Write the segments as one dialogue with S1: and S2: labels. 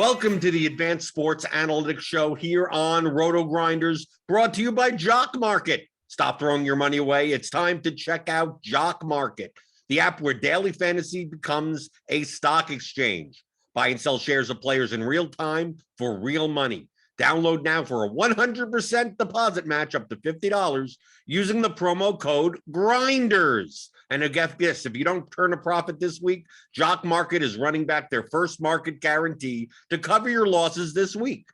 S1: Welcome to the Advanced Sports Analytics Show here on Rotogrinders, brought to you by Jock Market. Stop throwing your money away. It's time to check out Jock Market, the app where daily fantasy becomes a stock exchange. Buy and sell shares of players in real time for real money. Download now for a 100% deposit match up to $50 using the promo code GRINDERS. And a guess, if you don't turn a profit this week, Jock Market is running back their first market guarantee to cover your losses this week.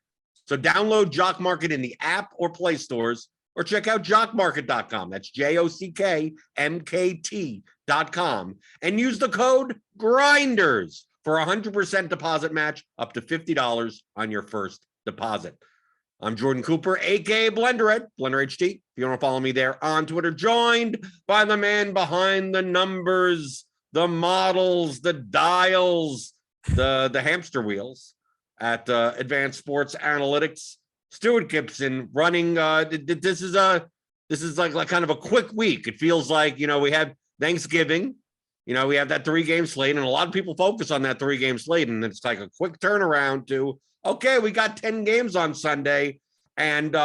S1: So download Jock Market in the app or Play stores, or check out jockmarket.com. That's JOCKMKT.com. And use the code GRINDERS for a 100% deposit match up to $50 on your first deposit. I'm Jordan Cooper, aka Blender at Blender HT. If you want to follow me there on Twitter, joined by the man behind the numbers, the models, the dials, the hamster wheels at Advanced Sports Analytics. Stewart Gibson running. This is like kind of a quick week. It feels like, we have Thanksgiving. We have that 3-game slate, and a lot of people focus on that 3-game slate, and it's like a quick turnaround to, okay, we got 10 games on Sunday, and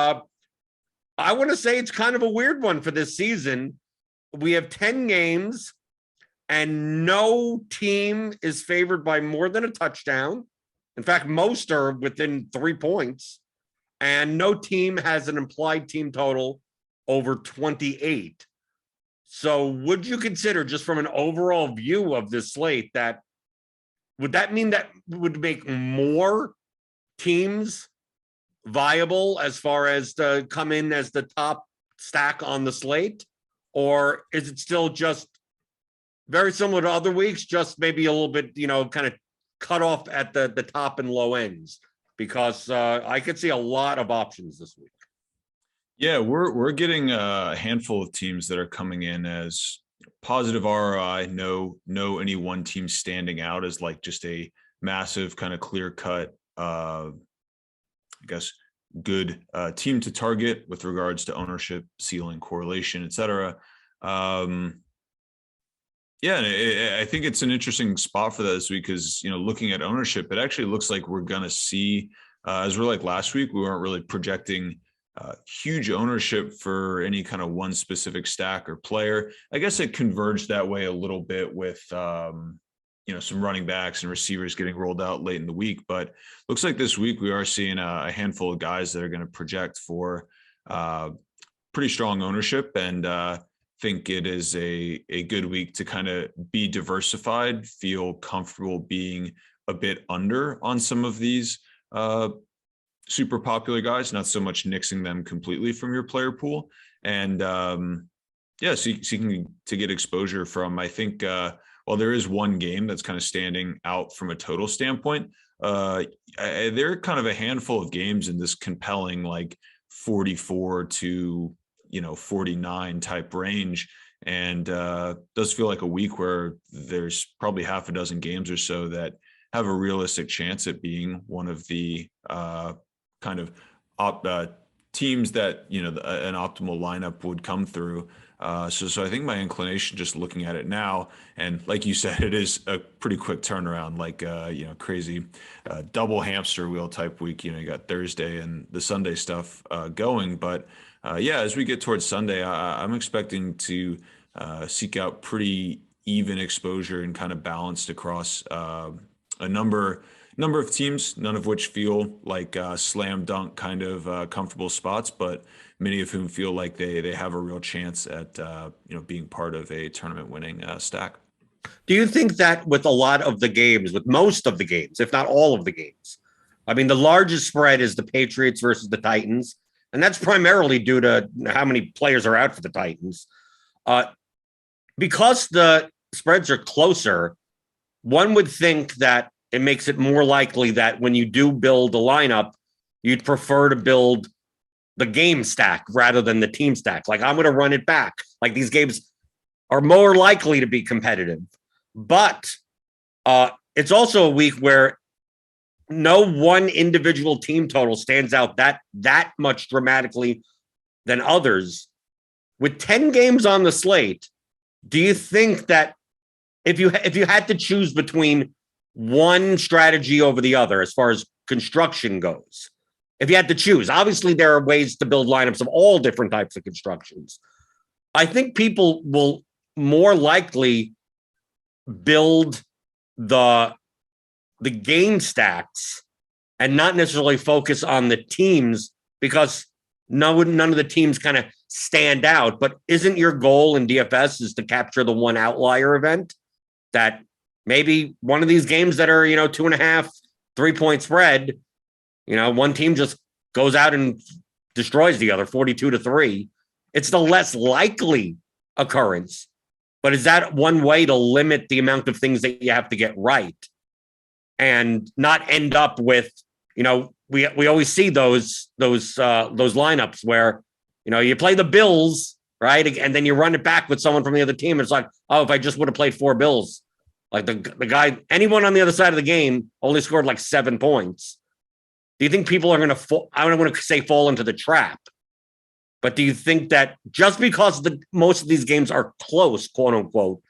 S1: I want to say it's kind of a weird one for this season. We have 10 games, and no team is favored by more than a touchdown. In fact, most are within 3 points, and no team has an implied team total over 28. So would you consider, just from an overall view of this slate, would that mean that would make more teams viable as far as to come in as the top stack on the slate? Or is it still just very similar to other weeks, just maybe a little bit, kind of cut off at the top and low ends? Because I could see a lot of options this week.
S2: Yeah, we're getting a handful of teams that are coming in as positive ROI. No any one team standing out as like just a massive kind of clear cut, good team to target with regards to ownership, ceiling, correlation, etc. I think it's an interesting spot for that this week because, looking at ownership, it actually looks like we're going to see, as we're like last week, we weren't really projecting huge ownership for any kind of one specific stack or player. I guess it converged that way a little bit with, some running backs and receivers getting rolled out late in the week. But looks like this week we are seeing a handful of guys that are going to project for pretty strong ownership. And think it is a good week to kind of be diversified, feel comfortable being a bit under on some of these super popular guys, not so much nixing them completely from your player pool. And seeking to get exposure from, I think, while there is one game that's kind of standing out from a total standpoint, there are kind of a handful of games in this compelling, like 44 to 49 type range. And does feel like a week where there's probably half a dozen games or so that have a realistic chance at being one of the kind of teams that an optimal lineup would come through. So I think my inclination, just looking at it now, and like you said, it is a pretty quick turnaround, like crazy double hamster wheel type week. You got Thursday and the Sunday stuff going, but as we get towards Sunday, I'm expecting to seek out pretty even exposure and kind of balanced across a number of teams, none of which feel like slam dunk kind of comfortable spots, but many of whom feel like they have a real chance at being part of a tournament winning stack.
S1: Do you think that with a lot of the games, with most of the games, if not all of the games, I mean, the largest spread is the Patriots versus the Titans, and that's primarily due to how many players are out for the Titans. Because the spreads are closer, one would think that it makes it more likely that when you do build a lineup, you'd prefer to build the game stack rather than the team stack. Like, I'm going to run it back. Like, these games are more likely to be competitive. But it's also a week where no one individual team total stands out that much dramatically than others. With 10 games on the slate, do you think that if you had to choose between one strategy over the other, as far as construction goes. If you had to choose, obviously there are ways to build lineups of all different types of constructions. I think people will more likely build the game stacks and not necessarily focus on the teams, because none of the teams kind of stand out. But isn't your goal in DFS is to capture the one outlier event that maybe one of these games that are, 2.5, 3-point spread, one team just goes out and destroys the other 42-3. It's the less likely occurrence. But is that one way to limit the amount of things that you have to get right and not end up with, we always see those lineups where, you play the Bills, right? And then you run it back with someone from the other team. It's like, oh, if I just would have played 4 Bills, like the guy, anyone on the other side of the game only scored like 7 points. Do you think people are going to I don't want to say fall into the trap, but do you think that just because most of these games are close, quote unquote,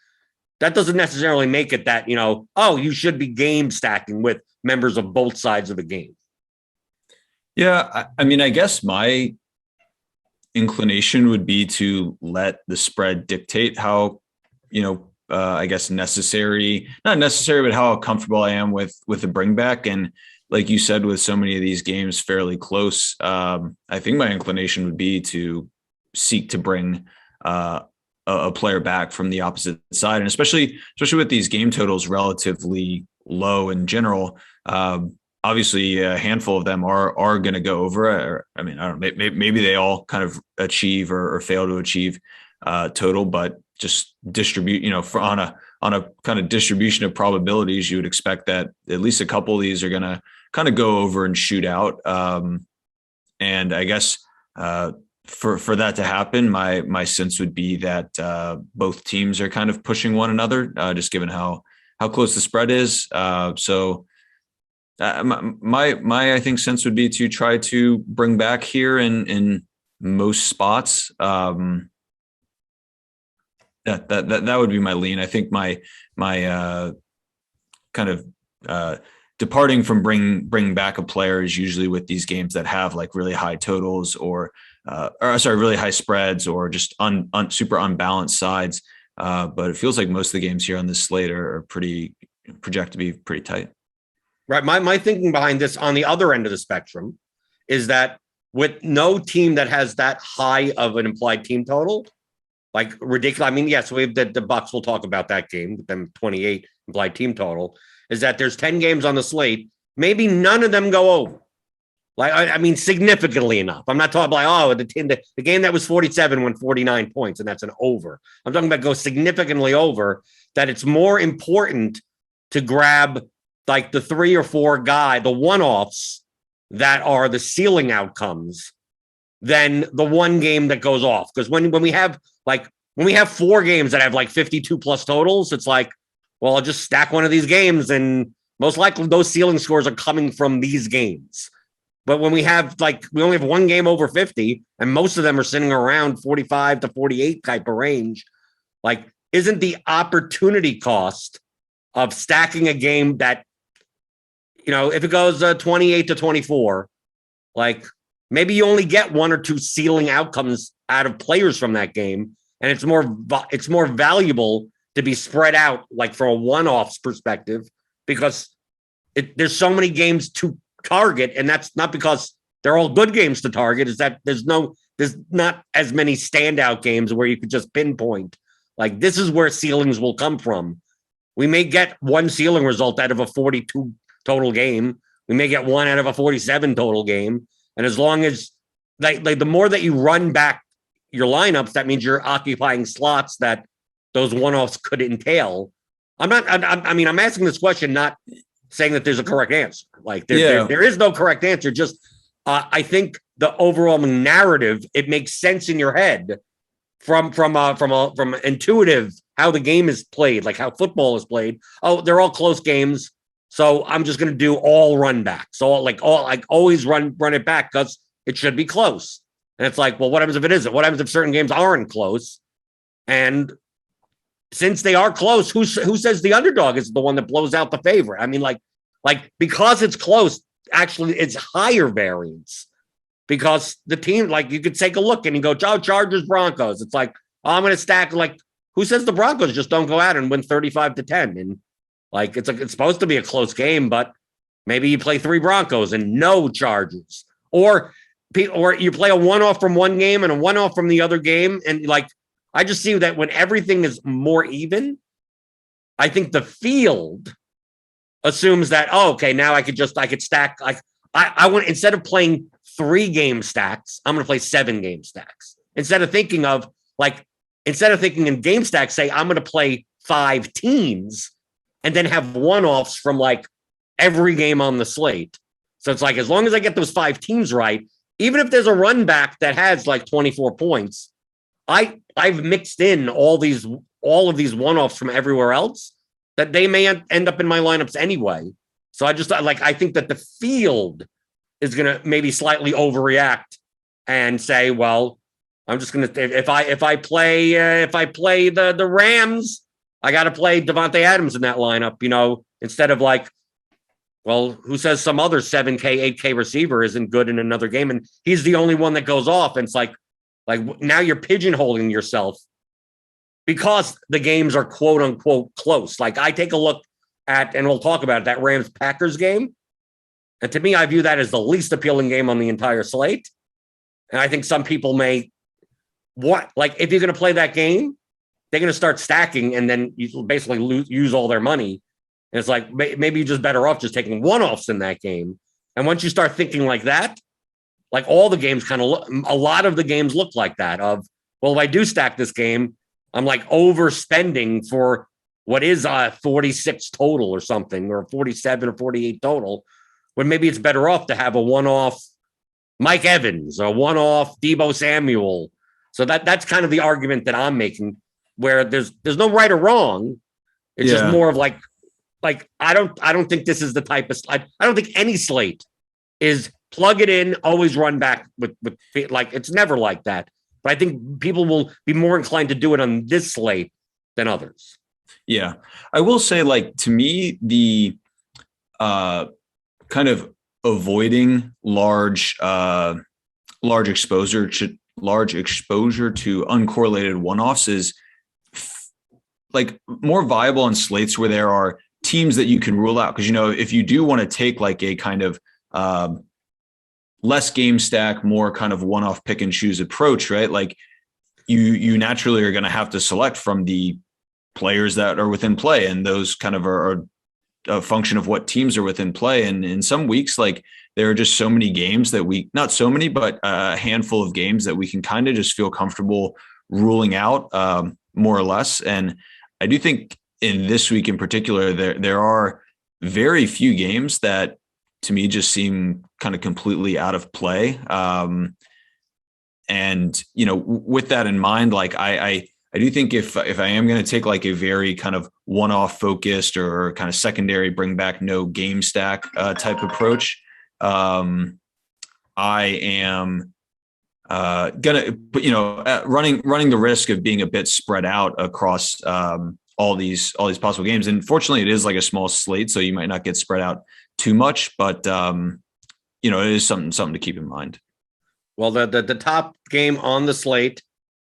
S1: that doesn't necessarily make it that, you should be game stacking with members of both sides of the game?
S2: Yeah. I mean, I guess my inclination would be to let the spread dictate how, I guess not necessary, but how comfortable I am with the bring back. And like you said, with so many of these games fairly close, I think my inclination would be to seek to bring a player back from the opposite side. And especially with these game totals relatively low in general, obviously a handful of them are going to go over. I don't know, maybe they all kind of achieve or fail to achieve total, but just distribute, on a kind of distribution of probabilities, you would expect that at least a couple of these are going to kind of go over and shoot out. And I guess for that to happen, my sense would be that both teams are kind of pushing one another, just given how close the spread is. So my I think sense would be to try to bring back here in most spots. That would be my lean. I think my kind of departing from bring back a player is usually with these games that have like really high totals or really high spreads or just super unbalanced sides. But it feels like most of the games here on this slate are project to be pretty tight.
S1: Right. My thinking behind this on the other end of the spectrum is that with no team that has that high of an implied team total, like ridiculous. I mean, yes, we have the Bucks. We'll talk about that game with them 28 implied team total. Is that there's 10 games on the slate. Maybe none of them go over. Like, I mean, significantly enough. I'm not talking about, the game that was 47 won 49 points, and that's an over. I'm talking about go significantly over, that it's more important to grab like the 3 or 4 the one-offs that are the ceiling outcomes than the one game that goes off. Because when we have 4 games that have like 52 plus totals, it's like, well, I'll just stack one of these games and most likely those ceiling scores are coming from these games. But when we only have one game over 50 and most of them are sitting around 45 to 48 type of range, like, isn't the opportunity cost of stacking a game that, if it goes 28 to 24, like maybe you only get 1 or 2 ceiling outcomes out of players from that game. And it's more valuable to be spread out, like from a one-offs perspective, because there's so many games to target. And that's not because they're all good games to target, is that there's not as many standout games where you could just pinpoint. Like, this is where ceilings will come from. We may get one ceiling result out of a 42 total game. We may get one out of a 47 total game. And as long as like the more that you run back your lineups, that means you're occupying slots that those one-offs could entail. I'm asking this question, not saying that there's a correct answer. Like there is no correct answer. Just I think the overall narrative, it makes sense in your head from intuitive how the game is played, like how football is played. Oh, they're all close games, so I'm just going to do all run back. So always run it back because it should be close. And it's like, well, what happens if it isn't? What happens if certain games aren't close? And since they are close, who says the underdog is the one that blows out the favorite? I mean, like because it's close, actually it's higher variance because the team, like you could take a look and you go, oh, Chargers, Broncos. It's like, oh, I'm going to stack like, who says the Broncos just don't go out and win 35-10? And like, it's supposed to be a close game, but maybe you play 3 Broncos and no Chargers, or you play a one-off from one game and a one-off from the other game. And like, I just see that when everything is more even, I think the field assumes that, oh, okay, now I could stack. Like I want, instead of playing 3 game stacks, I'm going to play 7 game stacks. Instead of thinking in game stacks, say I'm going to play 5 teams and then have one-offs from like every game on the slate. So it's like, as long as I get those 5 teams right, even if there's a run back that has like 24 points, I've mixed in all of these one-offs from everywhere else that they may end up in my lineups anyway. So I think that the field is going to maybe slightly overreact and say, well, I'm just going to, if I play the Rams, I got to play Devontae Adams in that lineup, instead of like, well, who says some other 7K, 8K receiver isn't good in another game? And he's the only one that goes off. And it's like now you're pigeonholing yourself because the games are quote unquote close. Like I take a look at, and we'll talk about it, that Rams Packers game. And to me, I view that as the least appealing game on the entire slate. And I think some people if you're going to play that game, they're going to start stacking and then you basically use all their money. And it's like, maybe you're just better off just taking one-offs in that game. And once you start thinking like that, like all the games a lot of the games look like that of, well, if I do stack this game, I'm like overspending for what is a 46 total or something, or 47 or 48 total, when maybe it's better off to have a one-off Mike Evans or one-off Deebo Samuel. So that's kind of the argument that I'm making, where there's no right or wrong. It's just more of like I don't think this is the type of I don't think any slate is plug it in, always run back with like, it's never like that. But I think people will be more inclined to do it on this slate than others.
S2: Yeah. I will say, like, to me, the kind of avoiding large exposure to uncorrelated one-offs is like more viable on slates where there are teams that you can rule out. Because, if you do want to take like a kind of less game stack, more kind of one-off pick and choose approach, right? Like you naturally are going to have to select from the players that are within play. And those kind of are a function of what teams are within play. And in some weeks, like there are just so many games that not so many, but a handful of games that we can kind of just feel comfortable ruling out more or less. And I do think in this week in particular, there are very few games that to me just seem kind of completely out of play. And, with that in mind, like I do think if I am going to take like a very kind of one-off focused or kind of secondary, bring back no game stack type approach, I am gonna, running the risk of being a bit spread out across all these possible games. And fortunately, it is like a small slate, so you might not get spread out too much, but it is something to keep in mind.
S1: Well, the top game on the slate,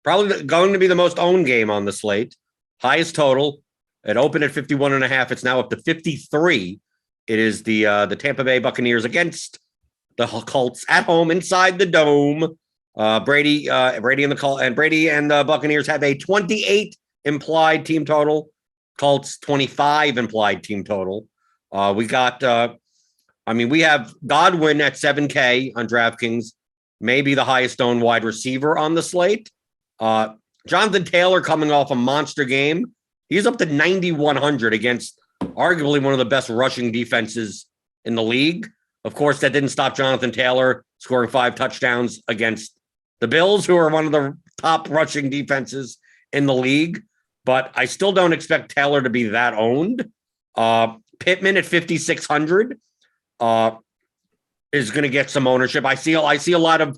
S1: probably going to be the most owned game on the slate, highest total. It opened at 51.5. It's now up to 53. It is the Tampa Bay Buccaneers against the Colts at home inside the dome. Brady and the Buccaneers have a 28 implied team total. Colts 25 implied team total. We have Godwin at 7K on DraftKings, maybe the highest owned wide receiver on the slate. Jonathan Taylor coming off a monster game. He's up to 9,100 against arguably one of the best rushing defenses in the league. Of course, that didn't stop Jonathan Taylor scoring 5 touchdowns against the Bills, who are one of the top rushing defenses in the league. But I still don't expect Taylor to be that owned. Pittman at 5,600 is going to get some ownership. I see a lot of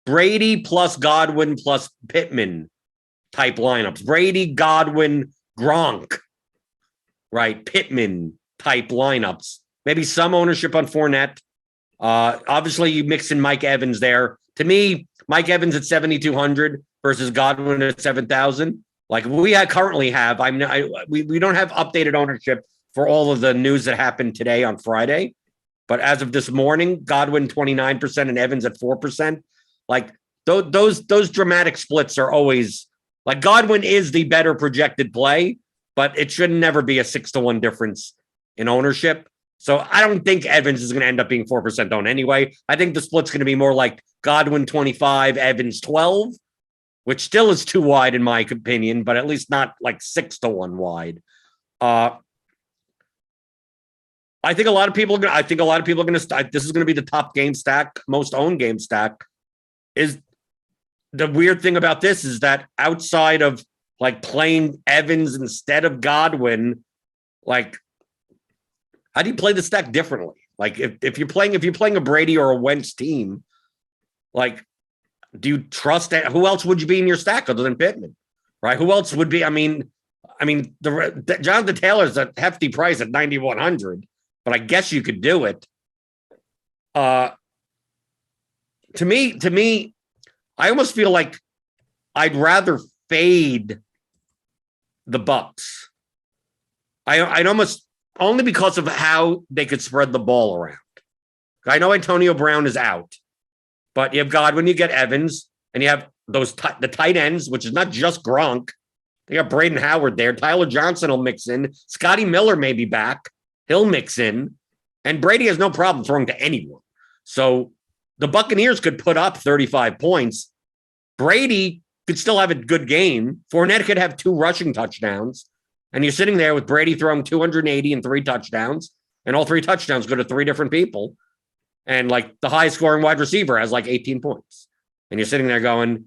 S1: Brady plus Godwin plus Pittman type lineups. Brady, Godwin, Gronk, right? Pittman type lineups. Maybe some ownership on Fournette. Obviously, you mix in Mike Evans there. To me, Mike Evans at 7,200 versus Godwin at 7,000. Like we currently have, we don't have updated ownership for all of the news that happened today on Friday. But as of this morning, Godwin 29% and Evans at 4%. Like those dramatic splits are always like Godwin is the better projected play, but it should never be a 6-1 difference in ownership. So I don't think Evans is going to end up being 4% owned anyway. I think the split's going to be more like Godwin 25, Evans 12, which still is too wide in my opinion, but at least not like 6-1 wide. I think a lot of people are going to, this is going to be the top game stack, most owned game stack. Is the weird thing about this is that outside of like playing Evans instead of Godwin, like, how do you play the stack differently? Like if you're playing a Brady or a Wentz team, like, do you trust that? Who else would you be in your stack other than Pittman, right? Who else would be? I mean, the Jonathan Taylor's a hefty price at 9,100, but I guess you could do it. To me, I almost feel like I'd rather fade the Bucs. I'd almost, only because of how they could spread the ball around. I know Antonio Brown is out, but you have Godwin, you get Evans, and you have those the tight ends, which is not just Gronk. They got Braden Howard there. Tyler Johnson will mix in. Scotty Miller may be back. He'll mix in. And Brady has no problem throwing to anyone. So the Buccaneers could put up 35 points. Brady could still have a good game. Fournette could have 2 rushing touchdowns. And you're sitting there with Brady throwing 280 and 3 touchdowns. And all 3 touchdowns go to 3 different people. And like the highest scoring wide receiver has like 18 points. And you're sitting there going,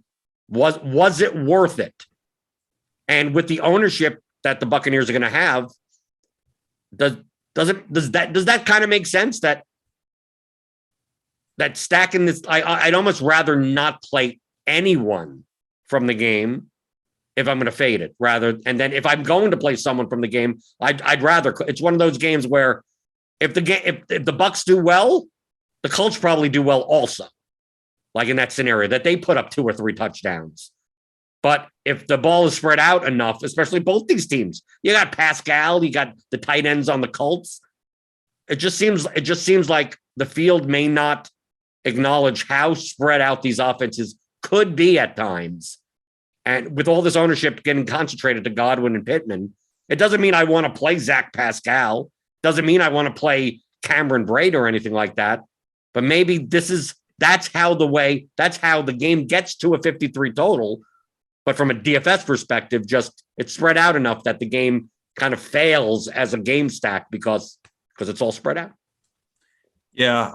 S1: was it worth it? And with the ownership that the Buccaneers are going to have, does that kind of make sense? That stacking this, I'd almost rather not play anyone from the game if I'm going to fade it and then if I'm going to play someone from the game, I'd rather, it's one of those games where if the Bucs do well, the Colts probably do well also. Like in that scenario that they put up 2 or 3 touchdowns. But if the ball is spread out enough, especially both these teams, you got Pascal, you got the tight ends on the Colts. It just seems like the field may not acknowledge how spread out these offenses could be at times. And with all this ownership getting concentrated to Godwin and Pittman, it doesn't mean I want to play Zach Pascal. Doesn't mean I want to play Cameron Braid or anything like that. But maybe that's how the game gets to a 53 total. But from a DFS perspective, just it's spread out enough that the game kind of fails as a game stack because it's all spread out.
S2: Yeah,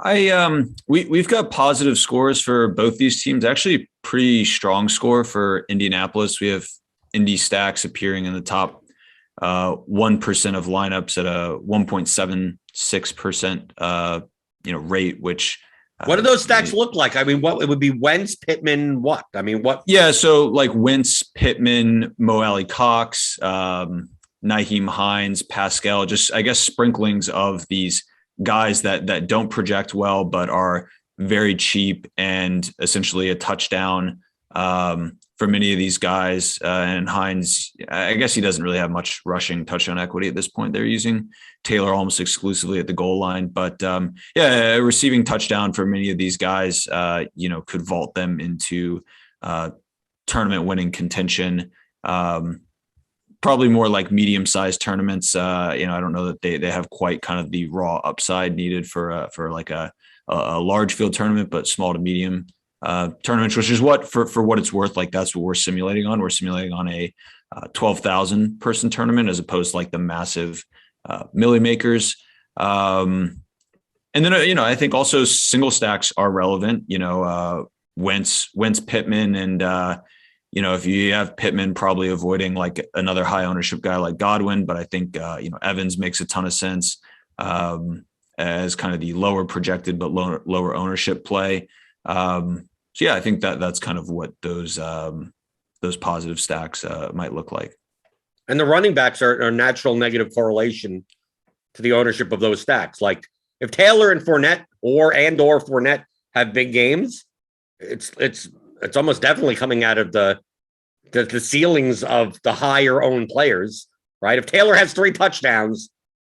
S2: we've got positive scores for both these teams. Actually, pretty strong score for Indianapolis. We have Indy stacks appearing in the top 1% of lineups at a 1.76% rate, which.
S1: What do those stacks look like? I mean, what it would be Wentz, Pittman, what? I mean, what?
S2: Yeah, so like Wentz, Pittman, Mo Alley Cox, Nyheim Hines, Pascal, just I guess sprinklings of these guys that don't project well, but are very cheap and essentially a touchdown for many of these guys. And Hines, I guess he doesn't really have much rushing touchdown equity at this point. They're using Taylor almost exclusively at the goal line, but a receiving touchdown for many of these guys, could vault them into tournament winning contention. Probably more like medium-sized tournaments. I don't know that they have quite kind of the raw upside needed for like a large field tournament, but small to medium tournaments, which is what for what it's worth. Like that's what we're simulating on. We're simulating on a 12,000 person tournament as opposed to like the massive milli makers. And then I think also single stacks are relevant. Wentz, Pittman, and if you have Pittman, probably avoiding like another high ownership guy like Godwin, but I think, Evans makes a ton of sense as kind of the lower projected, but lower ownership play. I think that's kind of what those positive stacks might look like.
S1: And the running backs are natural negative correlation to the ownership of those stacks. Like if Taylor and Fournette or Fournette have big games, it's almost definitely coming out of the ceilings of the higher owned players, right? If Taylor has 3 touchdowns,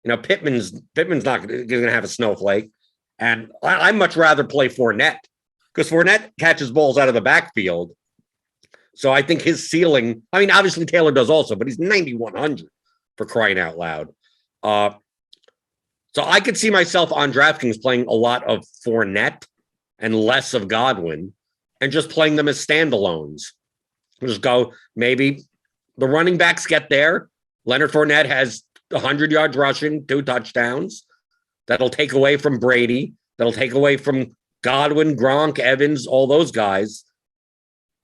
S1: Pittman's not going to have a snowflake. And I much rather play Fournette because Fournette catches balls out of the backfield. So I think his ceiling, I mean, obviously Taylor does also, but he's 9,100 for crying out loud. So I could see myself on DraftKings playing a lot of Fournette and less of Godwin and just playing them as standalones. Just go, maybe the running backs get there. Leonard Fournette has 100 yards rushing, 2 touchdowns. That'll take away from Brady. That'll take away from Godwin, Gronk, Evans, all those guys.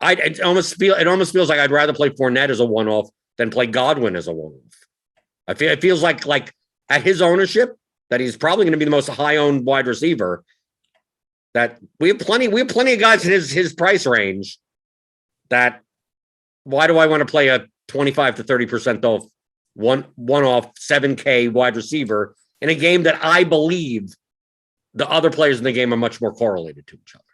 S1: It almost feels like I'd rather play Fournette as a one-off than play Godwin as a one-off. It feels like at his ownership that he's probably going to be the most high-owned wide receiver. That we have plenty of guys in his price range. That why do I want to play a 25 to 30% off one-off 7K wide receiver in a game that I believe the other players in the game are much more correlated to each other?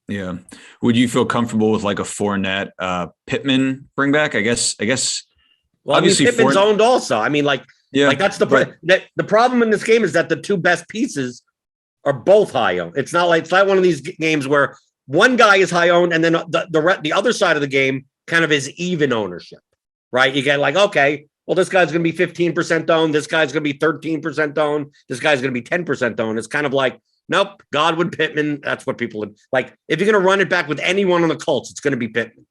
S2: Yeah. Would you feel comfortable with like a Fournette Pittman bring back? I guess.
S1: Well, obviously Pittman's owned also. I mean, that's the problem in this game is that the 2 best pieces are both high owned. It's not one of these games where one guy is high owned and then the other side of the game kind of is even ownership, right? You get okay, well, this guy's going to be 15% owned. This guy's going to be 13% owned. This guy's going to be 10% owned. It's kind of like, nope, Godwin, Pittman. That's what people like. If you're going to run it back with anyone on the Colts, it's going to be Pittman,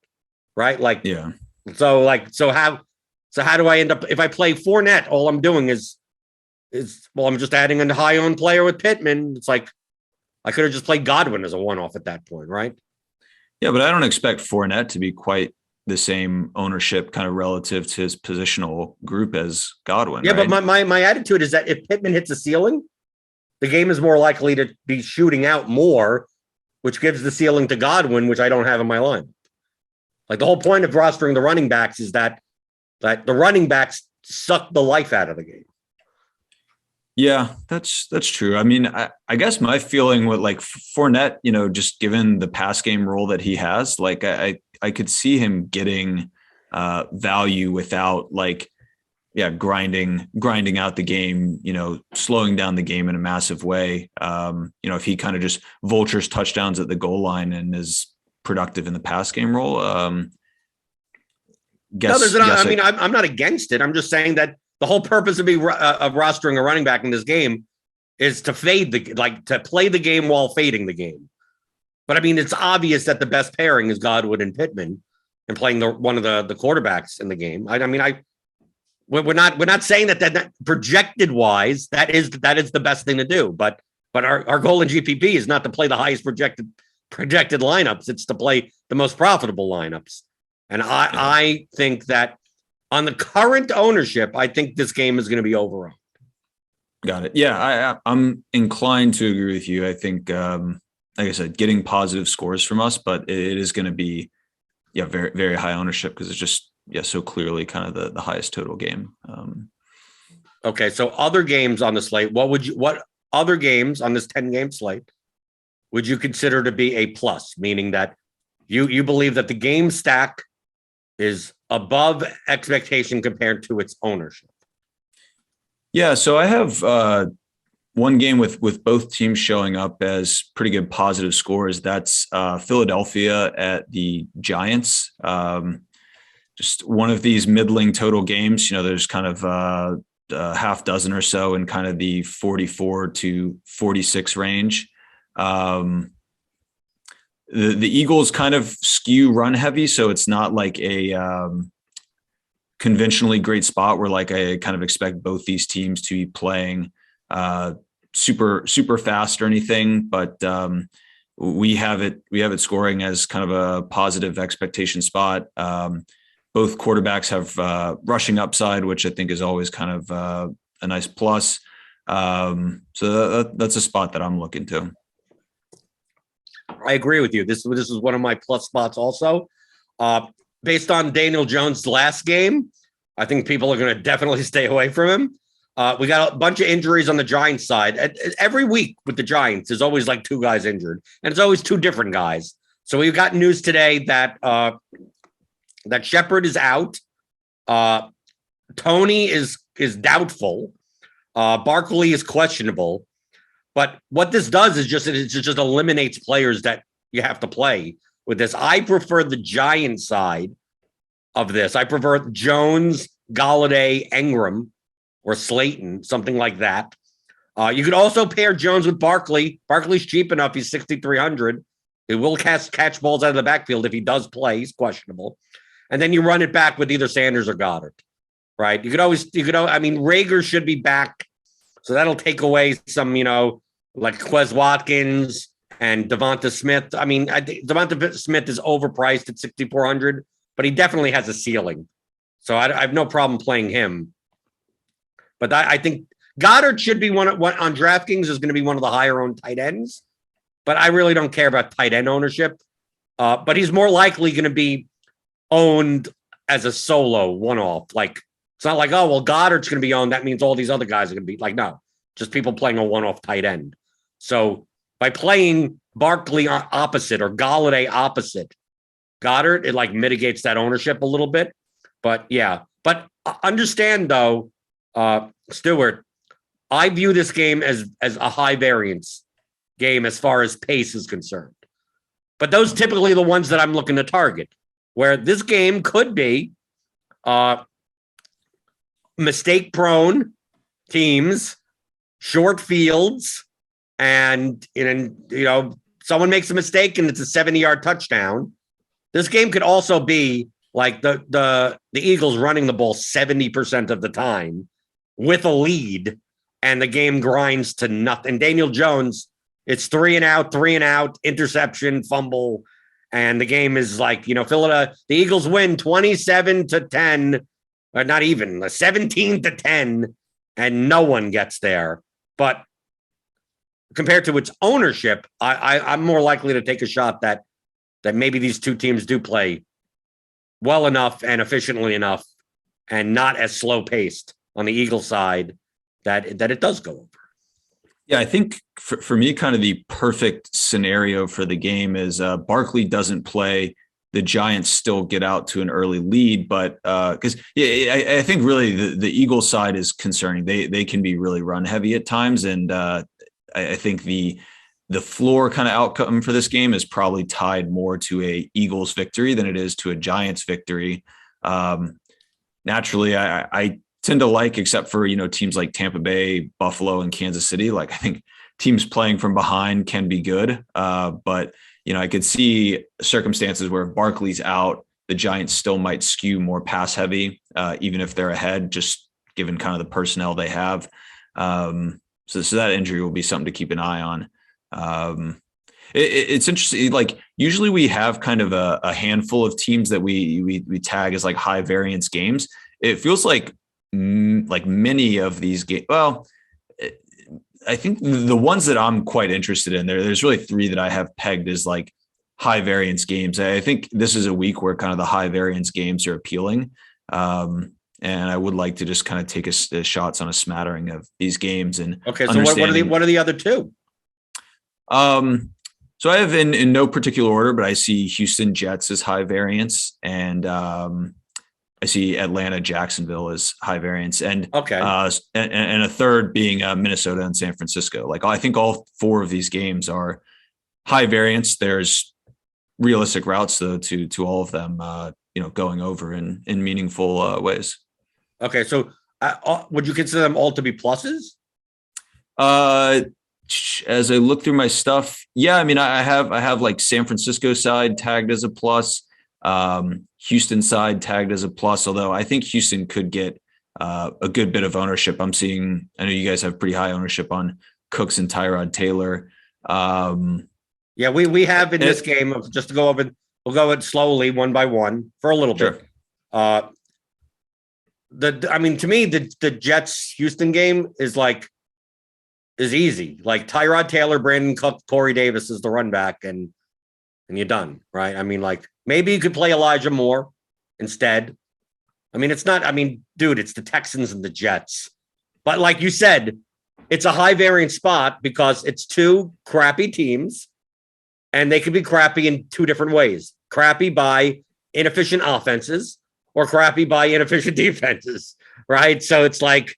S1: right?
S2: Yeah.
S1: So how do I end up if I play Fournette? All I'm doing is I'm just adding a high owned player with Pittman. It's like I could have just played Godwin as a one-off at that point, right?
S2: Yeah, but I don't expect Fournette to be quite the same ownership kind of relative to his positional group as Godwin.
S1: Yeah,
S2: right?
S1: But my attitude is that if Pittman hits a ceiling, the game is more likely to be shooting out more, which gives the ceiling to Godwin, which I don't have in my line. Like the whole point of rostering the running backs is that the running backs suck the life out of the game.
S2: Yeah, that's true. I mean, I guess my feeling with Fournette, just given the pass game role that he has, I could see him getting value without grinding out the game, slowing down the game in a massive way. If he kind of just vultures touchdowns at the goal line and is productive in the pass game role. I'm not against it. I'm just saying that the whole purpose of rostering a running back in this game is to to play the game while fading the game. But I mean, it's obvious that the best pairing is Godwin and Pittman, and playing one of the quarterbacks in the game. We're not saying that projected wise that is the best thing to do. But our goal in GPP is not to play the highest projected lineups. It's to play the most profitable lineups. And I think that on the current ownership, I think this game is going to be overowned. Got it. Yeah, I'm inclined to agree with you. I think, like I said, getting positive scores from us, but it is going to be, very, very high ownership because it's just, so clearly kind of the highest total game.
S1: Okay, so other games on the slate, what other games on this 10-game slate would you consider to be a plus, meaning that you believe that the game stack is above expectation compared to its ownership?
S2: Yeah, so I have one game with both teams showing up as pretty good positive scores. That's Philadelphia at the Giants. Just one of these middling total games. There's kind of a half dozen or so in kind of the 44 to 46 range. The Eagles kind of skew run heavy, so it's not like a conventionally great spot where I kind of expect both these teams to be playing super fast or anything. But we have it scoring as kind of a positive expectation spot. Both quarterbacks have rushing upside, which I think is always kind of a nice plus. So that's a spot that I'm looking to.
S1: I agree with you. This is one of my plus spots also. Based on Daniel Jones' last game, I think people are going to definitely stay away from him. We got a bunch of injuries on the Giants side. Every week with the Giants, there's always like two guys injured, and it's always two different guys. So we've got news today that that Shepard is out. Tony is doubtful. Barkley is questionable. But what this does is it just eliminates players that you have to play with this. I prefer the Giant side of this. I prefer Jones, Golladay, Engram, or Slayton, something like that. You could also pair Jones with Barkley. Barkley's cheap enough. He's 6,300. He will catch balls out of the backfield if he does play. He's questionable. And then you run it back with either Sanders or Goddard, right? I mean, Rager should be back. So that'll take away some, like Quez Watkins and Devonta Smith. I mean, I think Devonta Smith is overpriced at 6,400, but he definitely has a ceiling. So I have no problem playing him. But I think Goddard should be on DraftKings is going to be one of the higher owned tight ends. But I really don't care about tight end ownership. But he's more likely going to be owned as a solo one-off. Like, it's not like, oh, well, Goddard's going to be owned. That means all these other guys are going to be like, no, just people playing a one-off tight end. So by playing Barkley opposite or Golladay opposite Goddard, it like mitigates that ownership a little bit. But yeah, but understand though, Stewart, I view this game as a high variance game as far as pace is concerned. But those typically the ones that I'm looking to target, where this game could be mistake-prone teams, short fields, and someone makes a mistake and it's a 70-yard touchdown. This game could also be like the Eagles running the ball 70% of the time with a lead, and the game grinds to nothing. Daniel Jones, it's 3 and out, interception, fumble, and the game is like, the Eagles win 27-10, or not even 17-10, and no one gets there. But compared to its ownership, I'm more likely to take a shot that maybe these two teams do play well enough and efficiently enough and not as slow paced on the Eagles side that it does go over.
S2: Yeah, I think for me, kind of the perfect scenario for the game is Barkley doesn't play. The Giants still get out to an early lead, but because I think really the Eagles side is concerning. They can be really run heavy at times, and I think the floor kind of outcome for this game is probably tied more to a Eagles victory than it is to a Giants victory. Naturally, I tend to like, except for, teams like Tampa Bay, Buffalo, and Kansas City. Like, I think teams playing from behind can be good. But, I could see circumstances where if Barkley's out, the Giants still might skew more pass heavy, even if they're ahead, just given kind of the personnel they have. So that injury will be something to keep an eye on. It's interesting. Like, usually we have kind of a handful of teams that we tag as like high variance games. It feels like many of these games. Well, I think the ones that I'm quite interested in there's really 3 that I have pegged as like high variance games. I think this is a week where kind of the high variance games are appealing. And I would like to just kind of take a shots on a smattering of these games. And
S1: okay, so what are the other 2?
S2: So I have in no particular order, but I see Houston Jets as high variance, and I see Atlanta Jacksonville as high variance, and
S1: okay,
S2: and a third being Minnesota and San Francisco. Like, I think all 4 of these games are high variance. There's realistic routes though to all of them, going over in meaningful ways.
S1: Okay, so would you consider them all to be pluses?
S2: As I look through my stuff, yeah, I mean, I have like San Francisco side tagged as a plus, Houston side tagged as a plus, although I think Houston could get a good bit of ownership. I know you guys have pretty high ownership on Cooks and Tyrod Taylor.
S1: Yeah, we have in this game, just to go over, we'll go it slowly one by one for a little bit. To me, the Jets Houston game is easy. Like, Tyrod Taylor, Brandon Cook, Corey Davis is the run back, and you're done, right? I mean, like, maybe you could play Elijah Moore instead. I mean, it's not, dude, it's the Texans and the Jets. But like you said, it's a high variance spot because it's two crappy teams, and they could be crappy in two different ways. Crappy by inefficient offenses or crappy by inefficient defenses, right? So it's like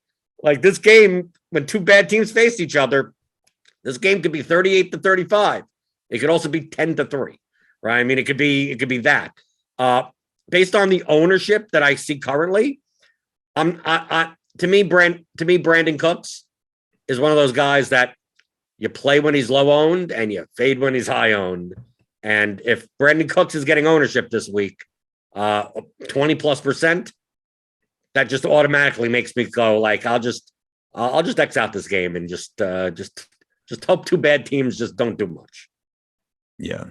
S1: this game, when two bad teams face each other, this game could be 38-35. It could also be 10-3, right? I mean, it could be that. Based on the ownership that I see currently, to me, Brandon Cooks is one of those guys that you play when he's low owned and you fade when he's high owned. And if Brandon Cooks is getting ownership this week, 20+%, that just automatically makes me go like, I'll just X out this game and just hope two bad teams just don't do much.
S2: Yeah.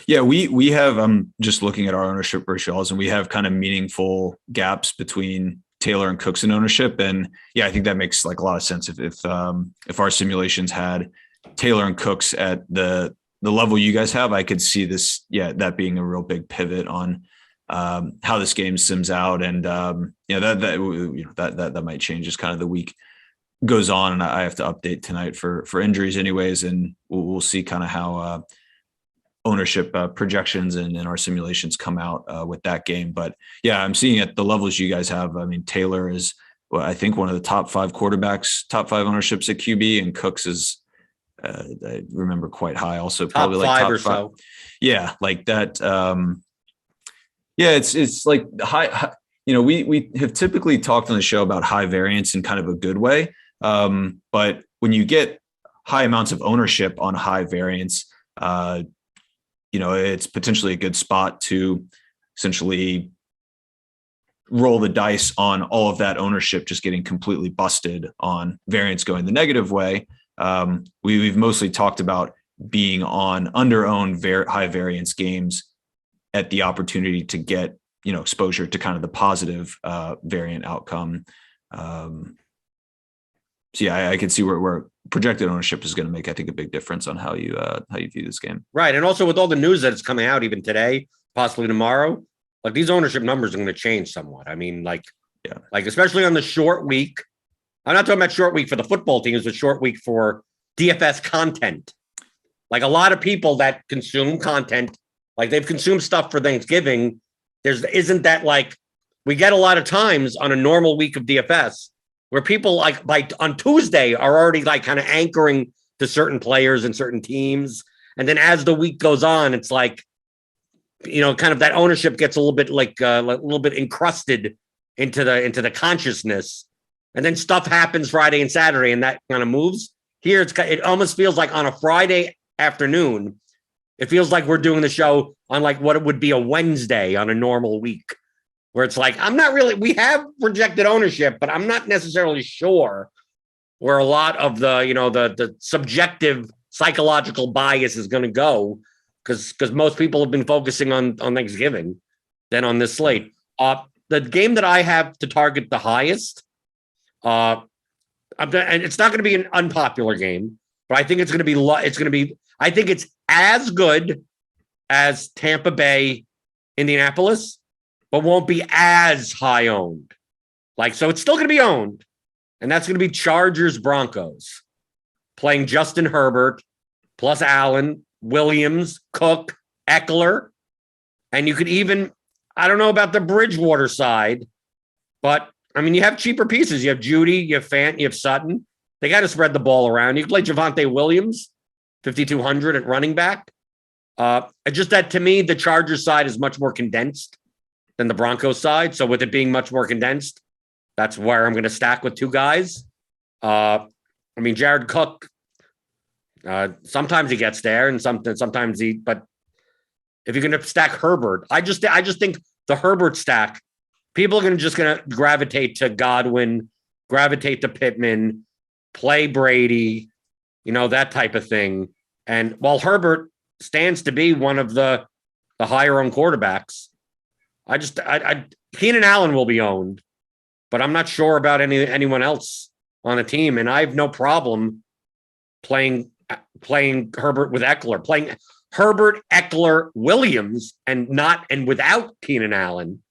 S2: Yeah, we have, I'm just looking at our ownership ratios, and we have kind of meaningful gaps between Taylor and Cooks in ownership. And yeah, I think that makes like a lot of sense. If our simulations had Taylor and Cooks at the level you guys have, I could see this, that being a real big pivot on how this game sims out. And that might change as kind of the week goes on. And I have to update tonight for injuries anyways, and we'll see kind of how ownership projections and our simulations come out with that game. But yeah, I'm seeing at the levels you guys have. I mean, Taylor is, I think, one of the top 5 quarterbacks, top 5 ownerships at QB, and Cooks is, I remember, quite high also, probably
S1: top
S2: like
S1: five
S2: top
S1: or
S2: 5.
S1: So.
S2: Yeah, like that. It's like high. We have typically talked on the show about high variance in kind of a good way. But when you get high amounts of ownership on high variance, it's potentially a good spot to essentially roll the dice on all of that ownership just getting completely busted on variance going the negative way. We've mostly talked about being on under-owned high variance games at the opportunity to get, exposure to kind of the positive variant outcome. So yeah, I can see where projected ownership is going to make, I think, a big difference on how you view this game.
S1: Right. And also with all the news that's coming out even today, possibly tomorrow, like these ownership numbers are going to change somewhat. I mean, like especially on the short week. I'm not talking about short week for the football teams, but short week for DFS content. Like a lot of people that consume content, like they've consumed stuff for Thanksgiving. Isn't that like we get a lot of times on a normal week of DFS where people like on Tuesday are already like kind of anchoring to certain players and certain teams. And then as the week goes on, it's like, kind of that ownership gets a little bit like a little bit encrusted into the consciousness. And then stuff happens Friday and Saturday and that kind of moves. Here, it almost feels like on a Friday afternoon, it feels like we're doing the show on like what it would be a Wednesday on a normal week. Where it's like, we have projected ownership, but I'm not necessarily sure where a lot of the subjective psychological bias is going to go because most people have been focusing on Thanksgiving than on this slate. The game that I have to target the highest, and it's not going to be an unpopular game, but I think it's going to be, I think it's as good as Tampa Bay, Indianapolis, but won't be as high owned. So it's still going to be owned. And that's going to be Chargers Broncos playing Justin Herbert plus Allen, Williams, Cook, Eckler. And you could even, I don't know about the Bridgewater side, but I mean, you have cheaper pieces. You have Judy, you have Fant, you have Sutton. They got to spread the ball around. You can play Javonte Williams, 5,200 at running back. Just that to me, the Chargers side is much more condensed than the Broncos side. So with it being much more condensed, that's where I'm going to stack with two guys. I mean, Jared Cook, sometimes he gets there and sometimes but if you're going to stack Herbert, I just think the Herbert stack, people are just going to gravitate to Godwin, gravitate to Pittman, play Brady, that type of thing. And while Herbert stands to be one of the higher owned quarterbacks, Keenan Allen will be owned, but I'm not sure about anyone else on a team. And I have no problem playing Herbert with Eckler, playing Herbert, Eckler, Williams, and without Keenan Allen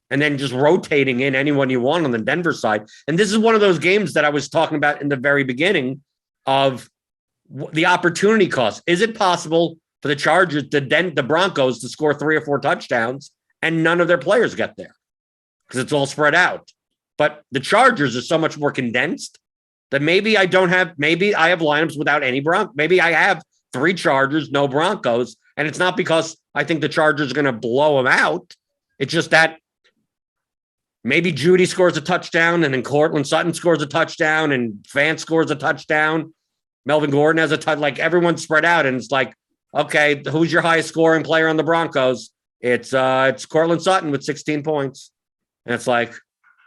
S1: and then just rotating in anyone you want on the Denver side. And this is one of those games that I was talking about in the very beginning of the opportunity cost. Is it possible for the Chargers, the Broncos, to score 3 or 4 touchdowns and none of their players get there because it's all spread out? But the Chargers are so much more condensed that maybe I have lineups without any Broncos. Maybe I have 3 Chargers, no Broncos. And it's not because I think the Chargers are going to blow them out. It's just that maybe Judy scores a touchdown and then Cortland Sutton scores a touchdown and Fant scores a touchdown. Melvin Gordon has a touch. Like, everyone's spread out, and it's like, okay, who's your highest scoring player on the Broncos? It's Cortland Sutton with 16 points. And it's like,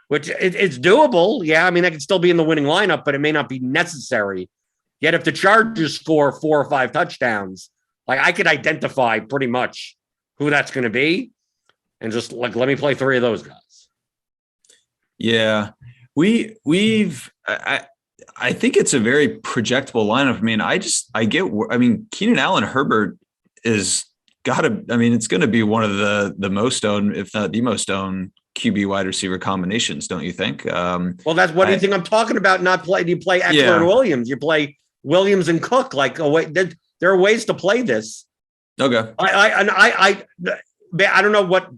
S1: it's doable. Yeah, I mean, I could still be in the winning lineup, but it may not be necessary. Yet if the Chargers score 4 or 5 touchdowns, like, I could identify pretty much who that's going to be and just like, let me play 3 of those guys.
S2: Yeah, I think it's a very projectable lineup. I mean, Keenan Allen Herbert it's going to be one of the most owned, if not the most owned QB wide receiver combinations, don't you think?
S1: Well, that's what do you think I'm talking about? You play Eckler and Williams. You play Williams and Cook. Like, there are ways to play this.
S2: Okay.
S1: I don't know what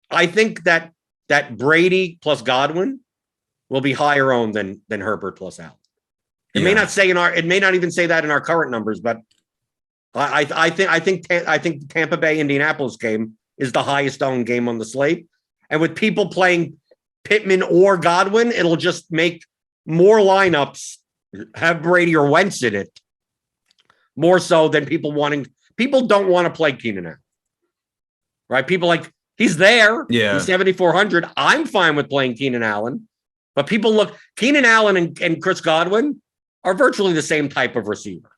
S1: I think that Brady plus Godwin will be higher owned than Herbert plus Allen. It may not even say that in our current numbers, but I think the Tampa Bay Indianapolis game is the highest owned game on the slate. And with people playing Pittman or Godwin, it'll just make more lineups have Brady or Wentz in it, more so than people don't want to play Keenan Allen. Right? People like, he's there.
S2: Yeah.
S1: He's 7,400. I'm fine with playing Keenan Allen. But people look, Keenan Allen and Chris Godwin are virtually the same type of receiver.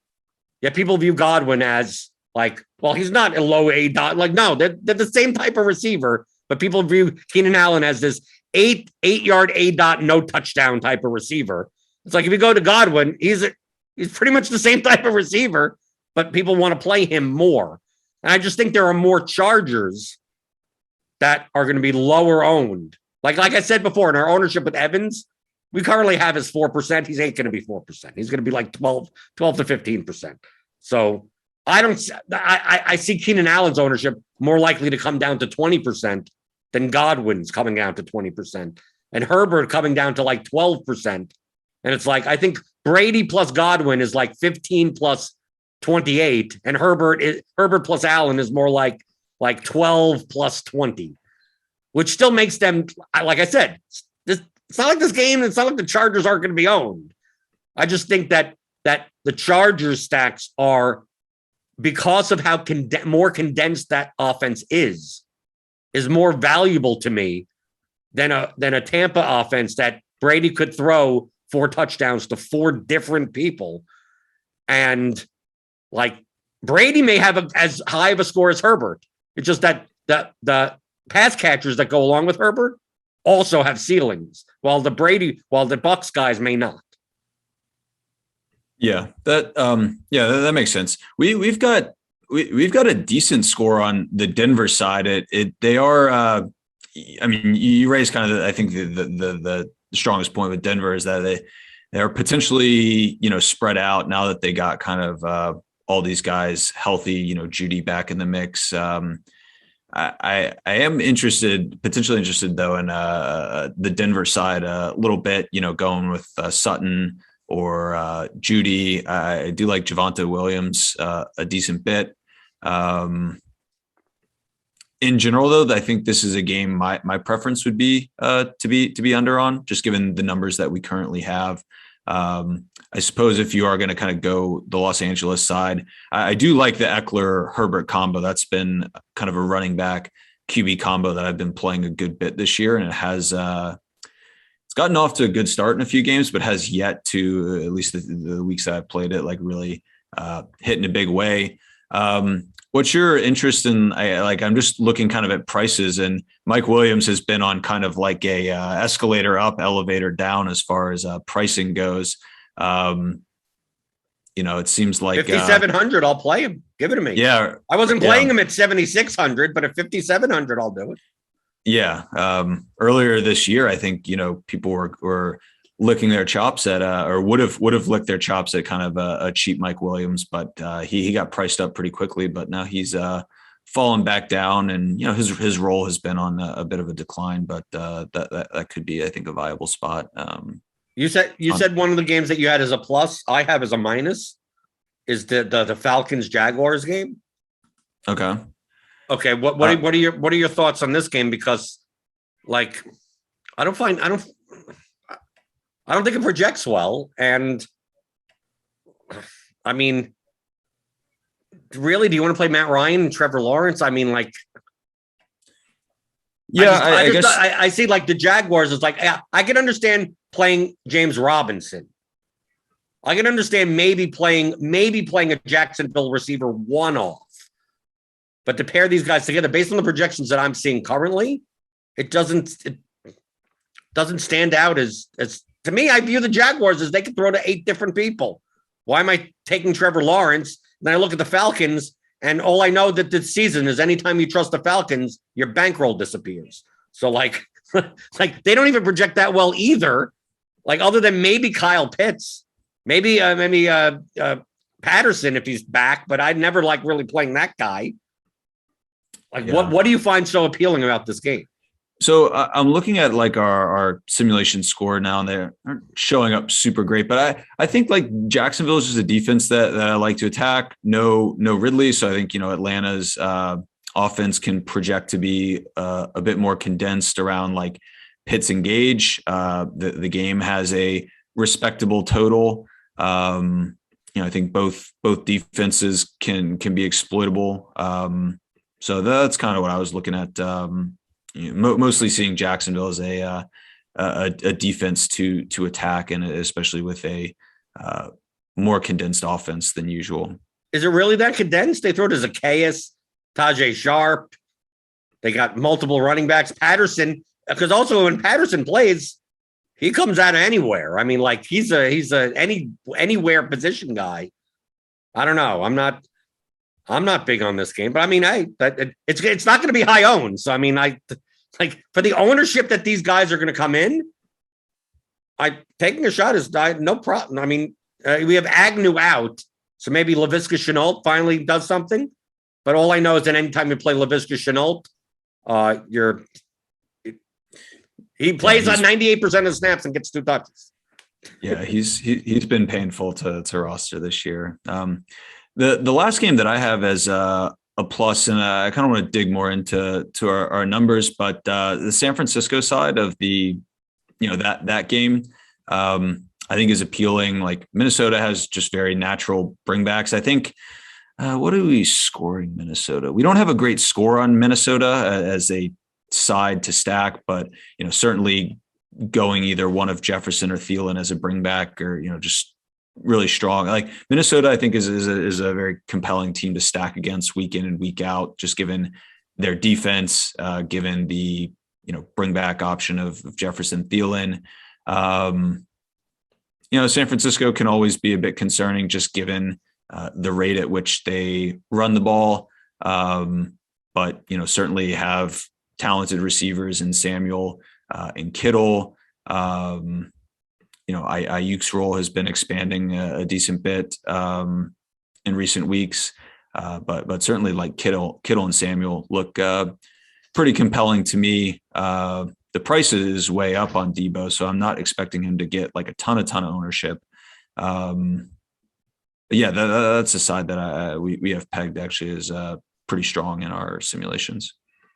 S1: Yet people view Godwin as like, well, he's not a low A dot. Like, no, they're the same type of receiver, but people view Keenan Allen as this 8-yard A dot, no touchdown type of receiver. It's like, if you go to Godwin, he's pretty much the same type of receiver, but people want to play him more. And I just think there are more Chargers that are going to be lower owned. Like I said before, in our ownership with Evans, we currently have his 4%. He's ain't going to be 4%. He's going to be like 12 to 15%. So I see Keenan Allen's ownership more likely to come down to 20% than Godwin's coming down to 20%, and Herbert coming down to like 12%. And it's like, I think Brady plus Godwin is like 15 plus 28, and Herbert plus Allen is more like 12 plus 20, which still makes them, like I said, it's not like this game. It's not like the Chargers aren't going to be owned. I just think that the Chargers stacks are, because of how more condensed that offense is more valuable to me than a Tampa offense that Brady could throw 4 touchdowns to 4 different people. And like, Brady may have as high of a score as Herbert. It's just that the pass catchers that go along with Herbert also have ceilings, while the Bucks guys may not.
S2: Yeah, that makes sense. We've got a decent score on the Denver side. They are. I mean, you raised kind of I think the strongest point with Denver is that they are potentially spread out now that they got kind of all these guys healthy. Judy back in the mix. I am potentially interested though in the Denver side a little bit. Going with Sutton or Judy. I do like Javonte Williams a decent bit. In general, though, I think this is a game my preference would be to be under on, just given the numbers that we currently have. I suppose if you are going to kind of go the Los Angeles side, I do like the Eckler Herbert combo. That's been kind of a running back QB combo that I've been playing a good bit this year, and it has it's gotten off to a good start in a few games, but has yet to, at least the weeks that I've played it, like really hit in a big way. What's your interest in? I'm just looking kind of at prices, and Mike Williams has been on kind of like a escalator up, elevator down as far as pricing goes. It seems like
S1: 5,700. I'll play him. Give it to me.
S2: Yeah,
S1: I wasn't playing him at 7,600, but at 5,700, I'll do it.
S2: Yeah. Earlier this year, I think, people were licking their chops at, or would have licked their chops at kind of a cheap Mike Williams, but he got priced up pretty quickly, but now he's fallen back down, and, his role has been on a bit of a decline, but that could be, I think, a viable spot.
S1: You said one of the games that you had as a plus, I have as a minus, is the Falcons Jaguars game.
S2: Okay.
S1: Okay. What are your thoughts on this game? Because like, I don't think it projects well. And I mean, really, do you want to play Matt Ryan and Trevor Lawrence? I mean, like,
S2: yeah,
S1: I guess I see like the Jaguars is like, yeah, I can understand playing James Robinson. I can understand maybe playing a Jacksonville receiver one-off. But to pair these guys together, based on the projections that I'm seeing currently, it doesn't stand out as to me. I view the Jaguars as they could throw to 8 different people. Why am I taking Trevor Lawrence? Then I look at the Falcons, and all I know that this season is anytime you trust the Falcons, your bankroll disappears. So like they don't even project that well either. Like other than maybe Kyle Pitts, maybe Patterson if he's back, but I'd never like really playing that guy. Like, yeah. What do you find so appealing about this game?
S2: So I'm looking at like our simulation score now, and they aren't showing up super great. But I think like Jacksonville is just a defense that I like to attack. No Ridley, so I think Atlanta's offense can project to be a bit more condensed around like Pitts and Gage. The game has a respectable total. I think both defenses can be exploitable. So that's kind of what I was looking at. Mostly seeing Jacksonville as a defense to attack, and especially with a more condensed offense than usual.
S1: Is it really that condensed? They throw to Zacchaeus, Tajay Sharp. They got multiple running backs. Patterson, because also when Patterson plays, he comes out of anywhere. I mean, like he's a anywhere position guy. I don't know. I'm not big on this game, but I mean, it's not going to be high owned. So I mean, like for the ownership that these guys are going to come in, taking a shot is no problem. I mean, we have Agnew out, so maybe Laviska Shenault finally does something. But all I know is that anytime you play Laviska Shenault, he plays on 98% of snaps and gets 2 touches.
S2: Yeah, he's been painful to roster this year. The last game that I have as a plus, and I kind of want to dig more into our numbers, but the San Francisco side of the that game I think is appealing. Like Minnesota has just very natural bringbacks. I think what are we scoring Minnesota? We don't have a great score on Minnesota as a side to stack, but certainly going either one of Jefferson or Thielen as a bringback, or just really strong. Like Minnesota, I think is a very compelling team to stack against week in and week out, just given their defense, given the bring back option of Jefferson, Thielen. San Francisco can always be a bit concerning, just given the rate at which they run the ball, but certainly have talented receivers in Samuel and Kittle. Ayuk's role has been expanding a decent bit in recent weeks, but certainly like Kittle and Samuel look pretty compelling to me. The price is way up on Debo, so I'm not expecting him to get like a ton of ownership. But yeah, that's a side that we have pegged actually is pretty strong in our simulations.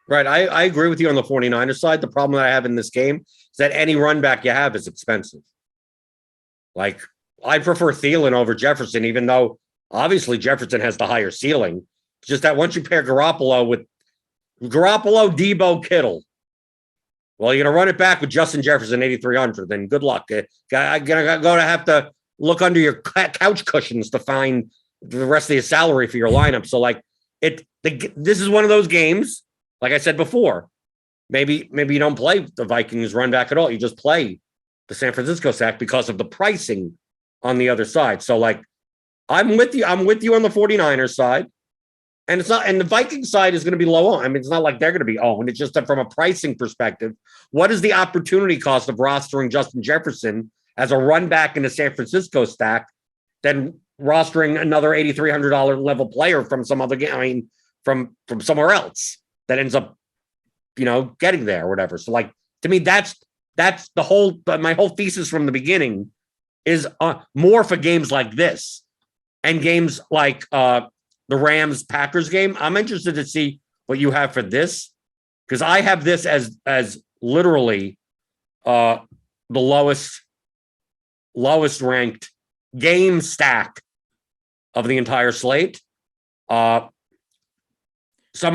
S1: Right. I agree with you on the 49ers side. The problem that I have in this game is that any run back you have is expensive. Like, I prefer Thielen over Jefferson, even though obviously Jefferson has the higher ceiling. It's just that once you pair Garoppolo, Debo, Kittle, well, you're going to run it back with Justin Jefferson, 8,300, then good luck. I'm going to have to look under your couch cushions to find the rest of your salary for your lineup. So, like, this is one of those games, like I said before, maybe you don't play the Vikings run back at all. You just play the San Francisco sack because of the pricing on the other side. So like, I'm with you on the 49ers side. And it's not, and the Viking side is going to be low on. I mean, it's not like they're going to be owned. It's just that from a pricing perspective, what is the opportunity cost of rostering Justin Jefferson as a run back in the San Francisco stack than rostering another $8,300 level player from some other game? I mean, from somewhere else that ends up, getting there or whatever. So like, to me, that's the whole, my whole thesis from the beginning is more for games like this and games like, the Rams Packers game. I'm interested to see what you have for this, because I have this as literally the lowest ranked game stack of the entire slate. Some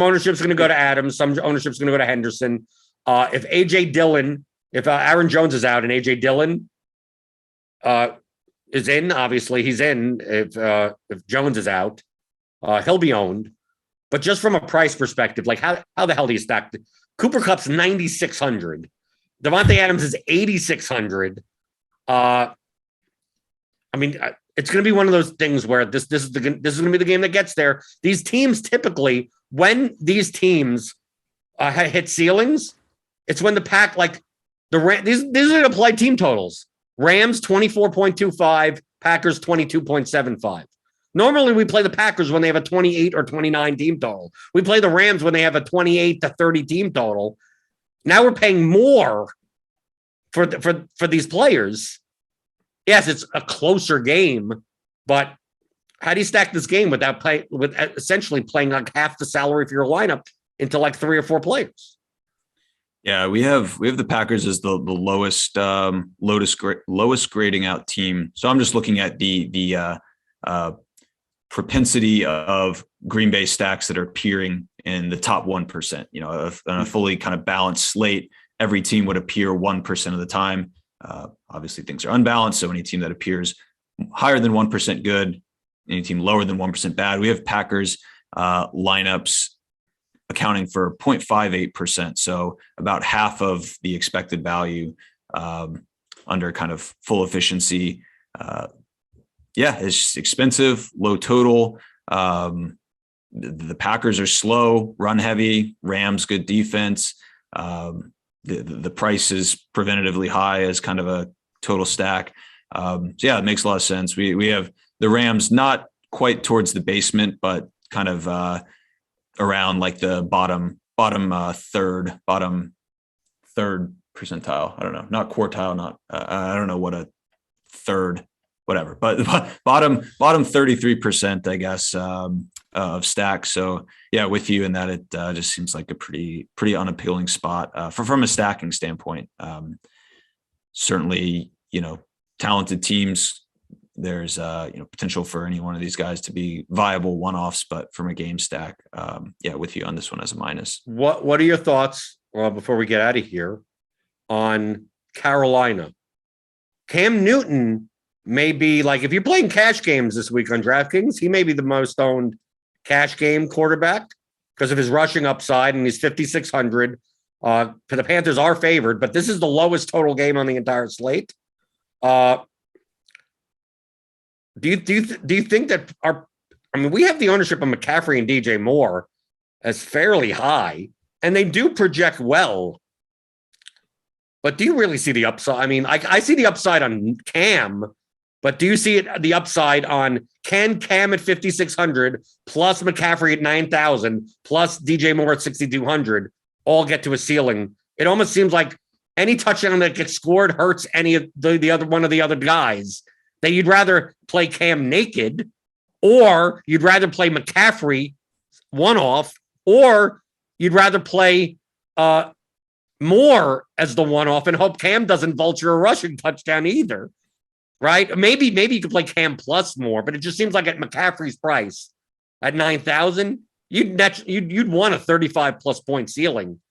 S1: ownership's going to go to Adams. Some ownership's going to go to Henderson. If Aaron Jones is out and AJ Dillon is in, obviously he's in. If Jones is out, he'll be owned. But just from a price perspective, like how the hell do you stack? Cooper Kupp's 9,600. Devontae Adams is 8,600. I mean, it's going to be one of those things where this is going to be the game that gets there. These teams typically, when these teams hit ceilings, it's when the pack, like these are going to play team totals. Rams 24.25, Packers 22.75. Normally, we play the Packers when they have a 28 or 29 team total. We play the Rams when they have a 28 to 30 team total. Now we're paying more for these players. Yes, it's a closer game, but how do you stack this game with essentially playing like half the salary for your lineup into like 3 or 4 players?
S2: Yeah, we have the Packers as the lowest grading out team. So I'm just looking at the propensity of Green Bay stacks that are appearing in the top 1%. On a fully kind of balanced slate, every team would appear 1% of the time. Obviously, things are unbalanced, so any team that appears higher than 1% good, any team lower than 1% bad. We have Packers lineups accounting for 0.58%, so about half of the expected value under kind of full efficiency. It's expensive, low total. The Packers are slow, run heavy. Rams, good defense. The price is preventatively high as kind of a total stack. It makes a lot of sense. We have the Rams not quite towards the basement, but kind of around like the bottom third percentile. I don't know, not quartile, I don't know what a third, whatever, but bottom 33%, I guess, of stacks. So yeah, with you in that, it just seems like a pretty unappealing spot from a stacking standpoint. Certainly, talented teams. There's potential for any one of these guys to be viable one-offs, but from a game stack, with you on this one as a minus.
S1: What are your thoughts before we get out of here on Carolina? Cam Newton may be like, if you're playing cash games this week on DraftKings, he may be the most owned cash game quarterback because of his rushing upside, and he's 5,600. The Panthers are favored, but this is the lowest total game on the entire slate. Do you think that we have the ownership of McCaffrey and DJ Moore as fairly high, and they do project well. But do you really see the upside? I mean, I see the upside on Cam, but do you see the upside on can Cam at 5,600 plus McCaffrey at 9,000 plus DJ Moore at 6,200 all get to a ceiling? It almost seems like any touchdown that gets scored hurts any of the other one of the other guys. That you'd rather play Cam naked, or you'd rather play McCaffrey one-off, or you'd rather play Moore as the one-off and hope Cam doesn't vulture a rushing touchdown either, right? Maybe you could play Cam plus Moore, but it just seems like at McCaffrey's price at 9,000, you'd want a 35-plus point ceiling.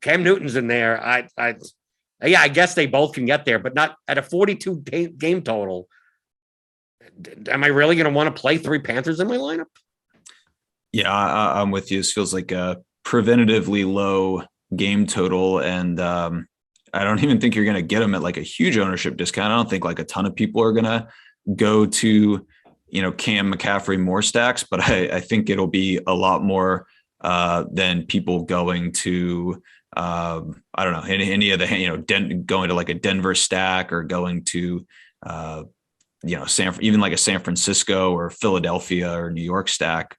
S1: Cam Newton's in there. I guess they both can get there, but not at a 42 game total. Am I really going to want to play 3 Panthers in my lineup?
S2: Yeah, I'm with you. This feels like a preventatively low game total. And I don't even think you're going to get them at like a huge ownership discount. I don't think like a ton of people are going to go to Cam McCaffrey more stacks, but I think it'll be a lot more than people going to, I don't know, any of the, going to like a Denver stack or going to, even like a San Francisco or Philadelphia or New York stack,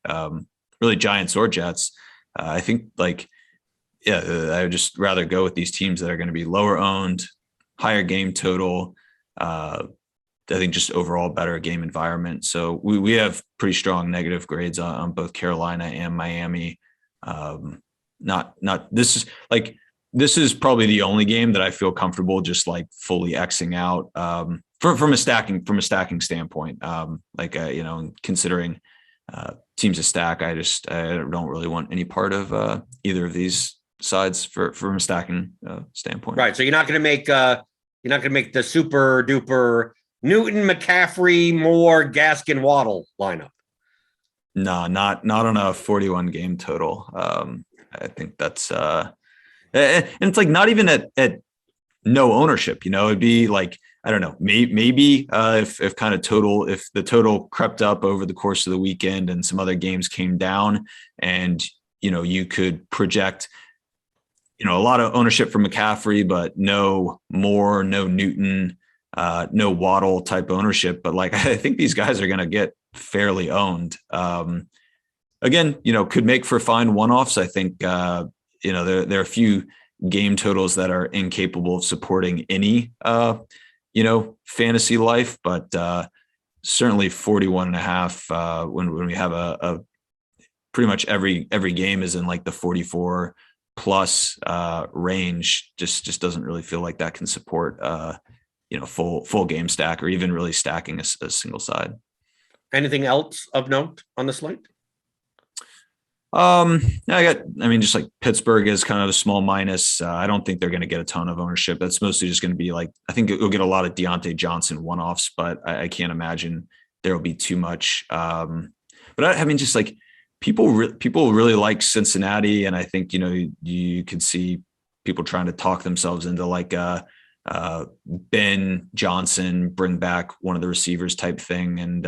S2: really Giants or Jets. I think I would just rather go with these teams that are going to be lower owned, higher game total. I think just overall better game environment. So we have pretty strong negative grades on both Carolina and Miami. This is probably the only game that I feel comfortable just like fully Xing out from a stacking standpoint. Considering teams to stack, I don't really want any part of either of these sides from a stacking standpoint.
S1: Right. So you're not going to make the super duper Newton, McCaffrey, Moore, Gaskin, Waddle lineup.
S2: No, not on a 41 game total. I think that's and it's like not even at no ownership. It'd be like, I don't know, maybe if kind of total, if the total crept up over the course of the weekend and some other games came down, and you could project a lot of ownership for McCaffrey, but no Moore, no Newton, no Waddle type ownership. But I think these guys are going to get fairly owned. Again, could make for fine one-offs. I think, there are a few game totals that are incapable of supporting any, fantasy life, but certainly 41.5 when we have a pretty much every game is in like the 44 plus range, just doesn't really feel like that can support full game stack or even really stacking a single side.
S1: Anything else of note on the slate?
S2: Just like Pittsburgh is kind of a small minus. I don't think they're going to get a ton of ownership. That's mostly just going to be I think it'll get a lot of Deontay Johnson one-offs, but I can't imagine there will be too much. But people really like Cincinnati, and I think you can see people trying to talk themselves into Ben Johnson, bring back one of the receivers type thing, and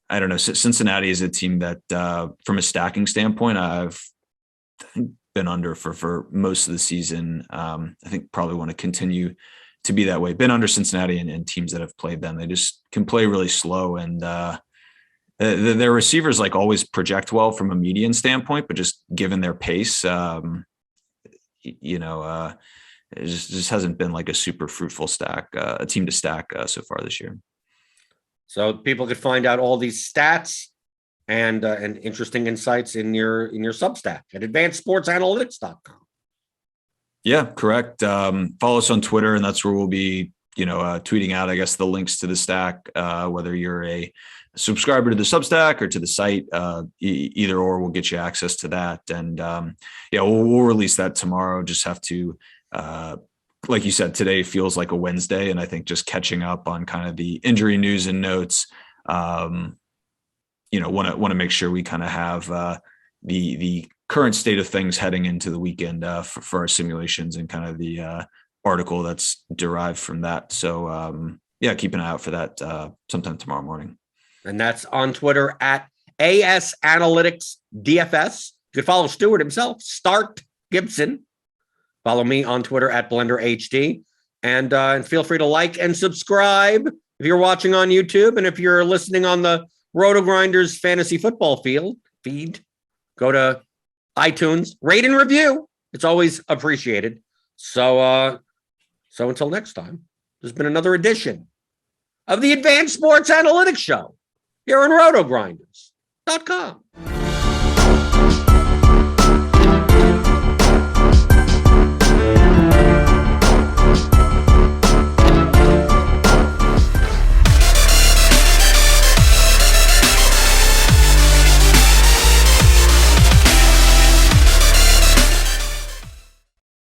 S2: I don't know. Cincinnati is a team that, from a stacking standpoint, I've been under for most of the season. I think probably want to continue to be that way. Been under Cincinnati and teams that have played them. They just can play really slow, and their receivers always project well from a median standpoint, but just given their pace, it just hasn't been a super fruitful stack, a team to stack so far this year.
S1: So people could find out all these stats and interesting insights in your Substack at advancedsportsanalytics.com.
S2: Yeah, correct. Follow us on Twitter, and that's where we'll be, tweeting out, I guess, the links to the stack, whether you're a subscriber to the Substack or to the site, either or will get you access to that. And we'll release that tomorrow. Just have to, like you said, today feels like a Wednesday, and I think just catching up on kind of the injury news and notes, want to make sure we kind of have the current state of things heading into the weekend for our simulations and kind of the article that's derived from that. So keep an eye out for that sometime tomorrow morning.
S1: And that's on Twitter at AS Analytics DFS. You could follow Stewart himself, Stewart Gibson. Follow me on Twitter at BlenderHD, and feel free to like and subscribe if you're watching on YouTube. And if you're listening on the Rotogrinders fantasy football feed, go to iTunes, rate and review. It's always appreciated. So until next time, there's been another edition of the Advanced Sports Analytics Show here on Rotogrinders.com.